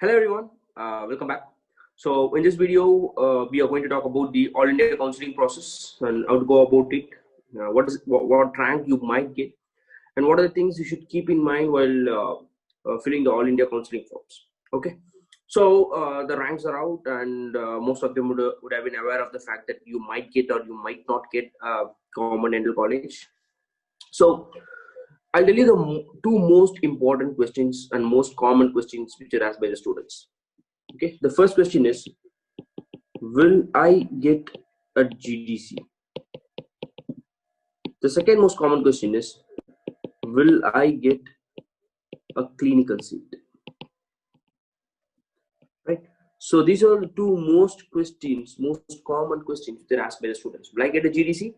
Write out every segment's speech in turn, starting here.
Hello everyone, welcome back. So in this video, we are going to talk about the All India counseling process and how to go about it, what rank you might get, and what are the things you should keep in mind while filling the All India counseling forms. Okay, so the ranks are out, and most of them would have been aware of the fact that you might get or you might not get government dental college. So I'll tell you the two most important questions and most common questions which are asked by the students. Okay, the first question is, will I get a GDC? The second most common question is, will I get a clinical seat? Right? So these are the two most common questions that are asked by the students. Will I get a GDC?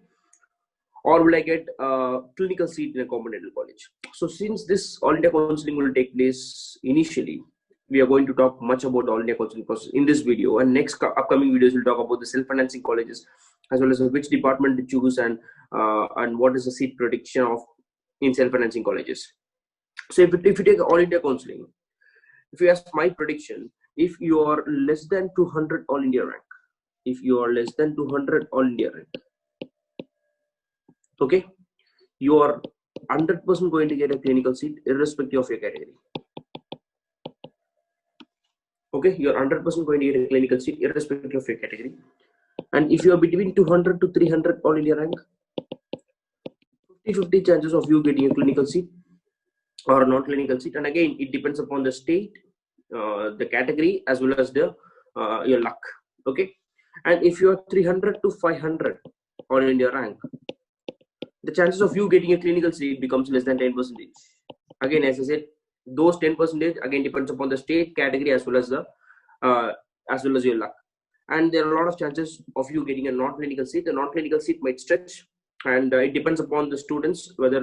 Or will I get a clinical seat in a government dental college? So since this All India counseling will take place initially, we are going to talk much about the All India counseling process in this video, and next upcoming videos we'll talk about the self-financing colleges as well as which department to choose and what is the seat prediction of in self-financing colleges. So if you take All India counseling, if you ask my prediction, if you are less than 200 All India rank, okay, you are 100% going to get a clinical seat irrespective of your category. Okay, you are 100% going to get a clinical seat irrespective of your category. And if you are between 200 to 300 All India rank, 50-50 chances of you getting a clinical seat or non-clinical seat. And again, it depends upon the state, the category, as well as the your luck. Okay, and if you are 300 to 500 All India rank, the chances of you getting a clinical seat becomes less than 10%. Again, as I said, those 10% again depends upon the state, category, as well as your luck. And there are a lot of chances of you getting a non-clinical seat. The non-clinical seat might stretch, and it depends upon the students whether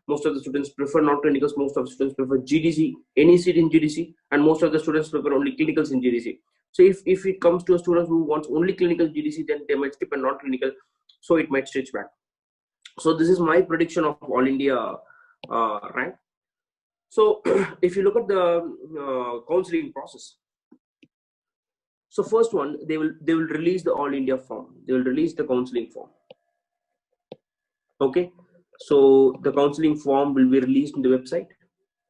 most of the students prefer non-clinicals, most of the students prefer GDC, any seat in GDC, and most of the students prefer only clinicals in GDC. So if it comes to a student who wants only clinical GDC, then they might skip a non-clinical, so it might stretch back. So this is my prediction of All India rank. So if you look at the counseling process, so first one, they will release the All India form. They will release the counseling form. Okay, so the counseling form will be released in the website.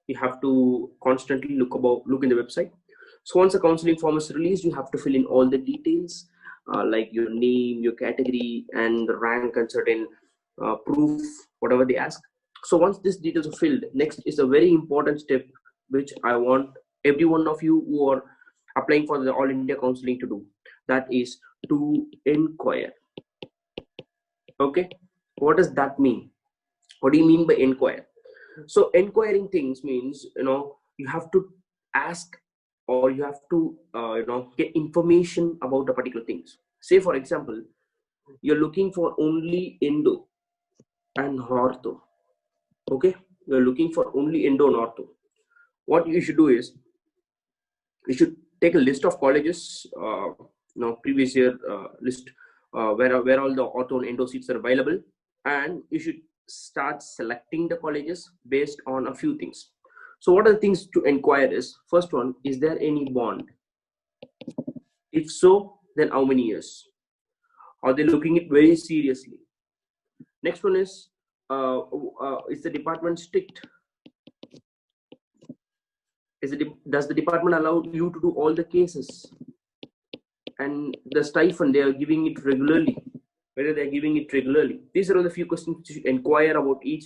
You have to constantly look in the website. So once the counseling form is released, you have to fill in all the details like your name, your category, and the rank, and certain proof, whatever they ask. So once these details are filled, next is a very important step which I want every one of you who are applying for the All India counseling to do. That is to inquire. Okay, what does that mean? What do you mean by inquire? So inquiring things means you have to ask, or you have to get information about the particular things. Say for example, you're looking for only endo and ortho. Okay, you're looking for only endo and ortho. What you should do is, you should take a list of colleges, previous year list, where all the ortho and endo seats are available, and you should start selecting the colleges based on a few things. So what are the things to inquire is, first one, is there any bond? If so, then how many years? Are they looking it very seriously? Next one is the department strict? Does the department allow you to do all the cases? And the stipend, they are giving it regularly, whether they are giving it regularly. These are all the few questions you should inquire about each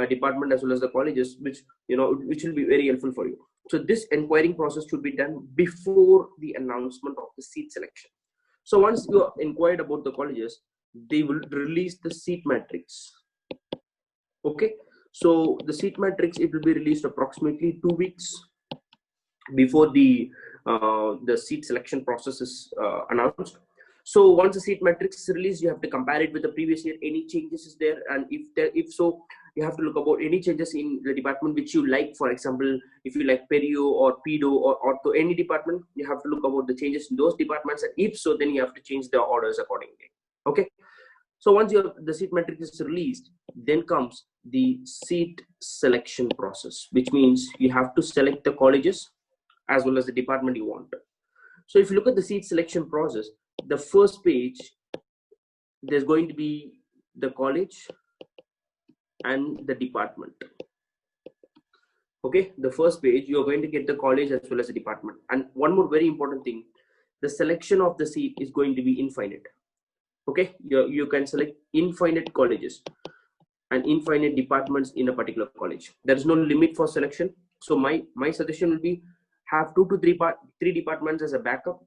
department as well as the colleges, which will be very helpful for you. So this inquiring process should be done before the announcement of the seat selection. So once you are inquired about the colleges, they will release the seat matrix. Okay, so the seat matrix, it will be released approximately 2 weeks before the seat selection process is announced. So once the seat matrix is released, you have to compare it with the previous year. Any changes is there, and if so, you have to look about any changes in the department which you like. For example, if you like perio or pedo or ortho, any department, you have to look about the changes in those departments, and if so, then you have to change the orders accordingly. Okay, so once the seat matrix is released, then comes the seat selection process, which means you have to select the colleges as well as the department you want. So if you look at the seat selection process, the first page, there's going to be the college and the department. Okay, the first page, you're going to get the college as well as the department. And one more very important thing, the selection of the seat is going to be infinite. Okay, you can select infinite colleges and infinite departments in a particular college. There is no limit for selection. So my suggestion will be have 2 to 3 departments as a backup.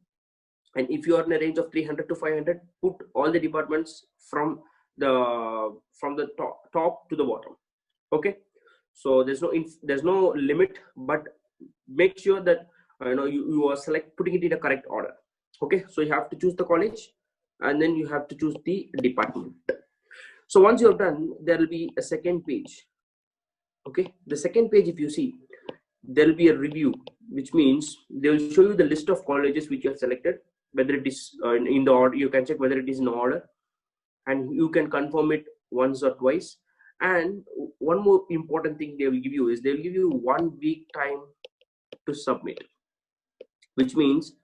And if you are in a range of 300 to 500, put all the departments from the top to the bottom. Okay, so there's no limit, but make sure that you are putting it in a correct order. Okay, so you have to choose the college and then you have to choose the department. So once you're done, there will be a second page. Okay, the second page, if you see, there will be a review, which means they will show you the list of colleges which you have selected, whether it is in the order. You can check whether it is in order, and you can confirm it once or twice. And one more important thing they will give you is they will give you 1 week time to submit, which means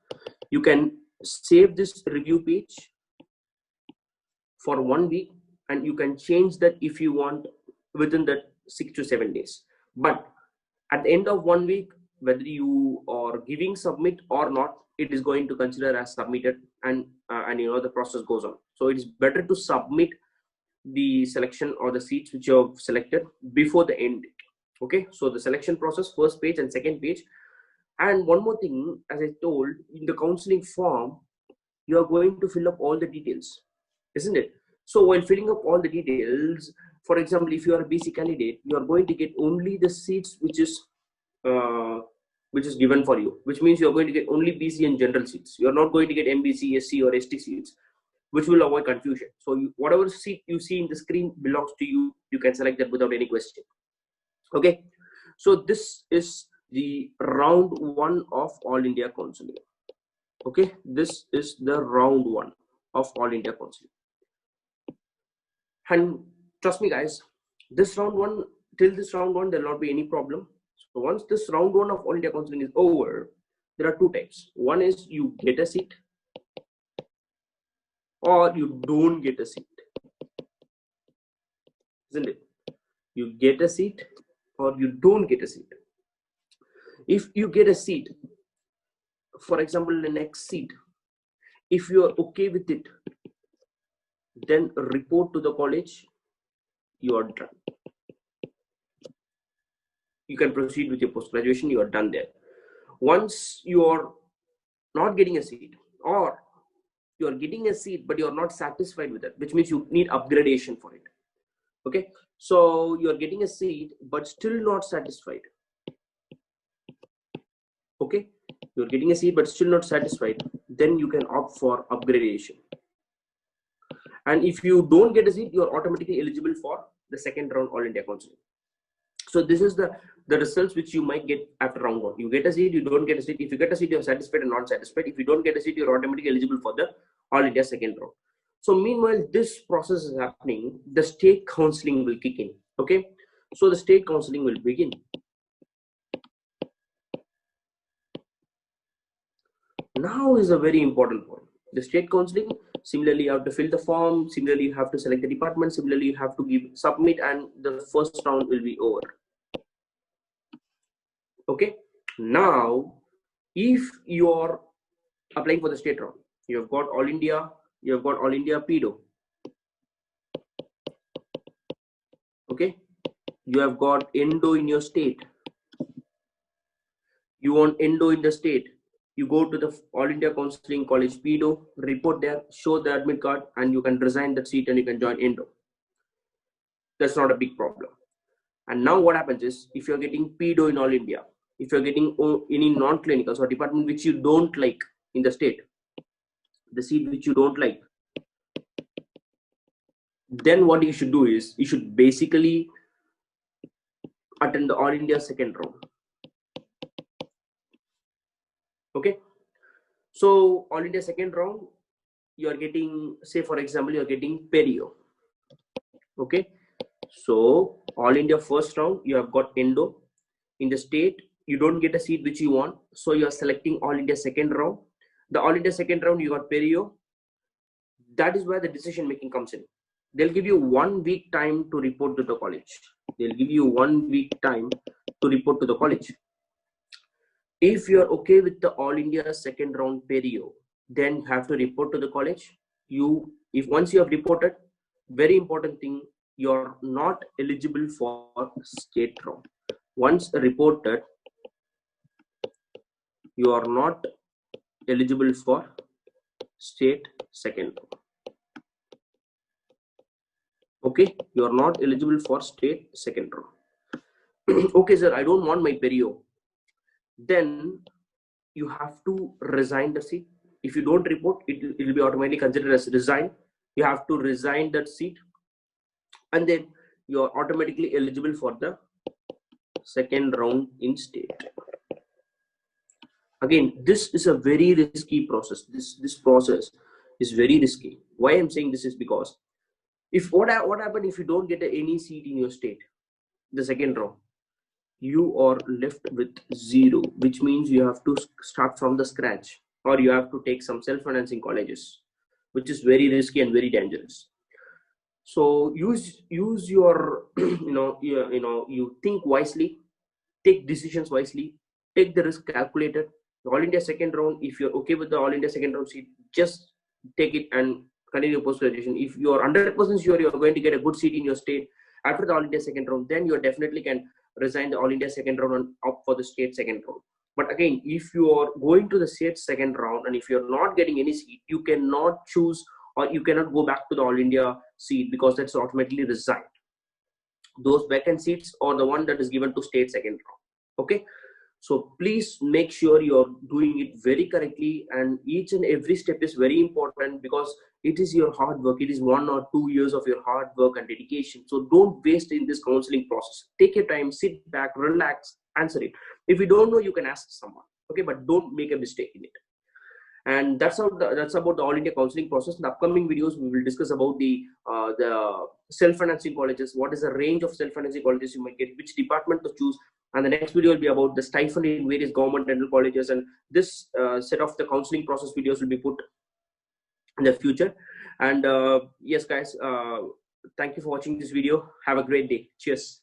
you can save this review page for 1 week, and you can change that if you want within that 6 to 7 days. But at the end of 1 week, whether you are giving submit or not, it is going to consider as submitted, and the process goes on. So it is better to submit the selection or the seats which you have selected before the end date. Okay, so the selection process, first page and second page. And one more thing, as I told, in the counseling form, you are going to fill up all the details, isn't it? So while filling up all the details, for example, if you are a BC candidate, you are going to get only the seats which is given for you, which means you are going to get only BC and general seats. You are not going to get MBC, SC or ST seats, which will avoid confusion. So whatever seat you see in the screen belongs to you. You can select that without any question. Okay, so this is the round 1 of All India Counselling. Okay, this is the round 1 of All India Counselling. And trust me guys, this round 1, till this round 1, there will not be any problem. So once this round 1 of All India Counselling is over, there are 2 types. One is you get a seat or you don't get a seat, isn't it? You get a seat or you don't get a seat. If you get a seat, for example, the next seat, if you are okay with it, then report to the college, you are done. You can proceed with your post-graduation, you are done there. Once you are not getting a seat, or you are getting a seat but you are not satisfied with it, which means you need upgradation for it. Okay, so you are getting a seat but still not satisfied. Okay, you're getting a seat but still not satisfied, then you can opt for upgradation. And if you don't get a seat, you are automatically eligible for the second round All India Counselling. So this is the results which you might get after round 1. You get a seat, you don't get a seat. If you get a seat, you're satisfied and not satisfied. If you don't get a seat, you're automatically eligible for the All India second round. So meanwhile, this process is happening, the state counselling will kick in. Okay, so the state counselling will begin. Now is a very important point. The state counselling, similarly you have to fill the form, similarly you have to select the department, similarly you have to submit, and the first round will be over. Okay, now if you are applying for the state round, you have got All India, you have got All India PEDO. Okay, you have got Endo in your state. You want Endo in the state, you go to the All India Counselling College PEDO, report there, show the admit card, and you can resign that seat and you can join Endo. That's not a big problem. And now what happens is, if you're getting PEDO in All India, if you're getting any non-clinicals or department which you don't like in the state, the seat which you don't like, then what you should do is, you should basically attend the All India second round. Okay, so All India second round, you are getting, say for example, you are getting perio. Okay, so All India first round, you have got Endo in the state, you don't get a seat which you want, so you are selecting All India second round. The All India second round, you got perio. That is where the decision making comes in. They'll give you 1 week time to report to the college. They'll give you 1 week time to report to the college. If you're okay with the All India second round perio, then you have to report to the college. If once you have reported, very important thing, you're not eligible for state round. Once reported, you are not eligible for state second round. Okay, you are not eligible for state second round. Okay, sir, I don't want my perio. Then you have to resign the seat. If you don't report, it will be automatically considered as resign. You have to resign that seat, and then you are automatically eligible for the second round in state. Again, this is a very risky process. This process is very risky. Why I'm saying this is because what happens if you don't get any seat in your state, the second round? You are left with 0, which means you have to start from the scratch, or you have to take some self-financing colleges, which is very risky and very dangerous. So use your you think wisely, take decisions wisely, take the risk calculated. The All India second round, if you're okay with the All India second round seat, just take it and continue post-graduation. If you are 100% sure you're going to get a good seat in your state after the All India second round, then you definitely can resign the All India second round and opt for the state second round. But again, if you are going to the state second round and if you're not getting any seat, you cannot choose or you cannot go back to the All India seat, because that's automatically resigned. Those vacant seats are the one that is given to state second round. Okay, so please make sure you're doing it very correctly, and each and every step is very important, because it is your hard work. It is 1 or 2 years of your hard work and dedication. So don't waste in this counseling process. Take your time, sit back, relax, answer it. If you don't know, you can ask someone. Okay, but don't make a mistake in it. And that's about the All India counseling process. In the upcoming videos, we will discuss about the self-financing colleges. What is the range of self-financing colleges you might get, which department to choose. And the next video will be about the stipend in various government dental colleges. And this set of the counseling process videos will be put in the future. And yes, guys, thank you for watching this video. Have a great day. Cheers.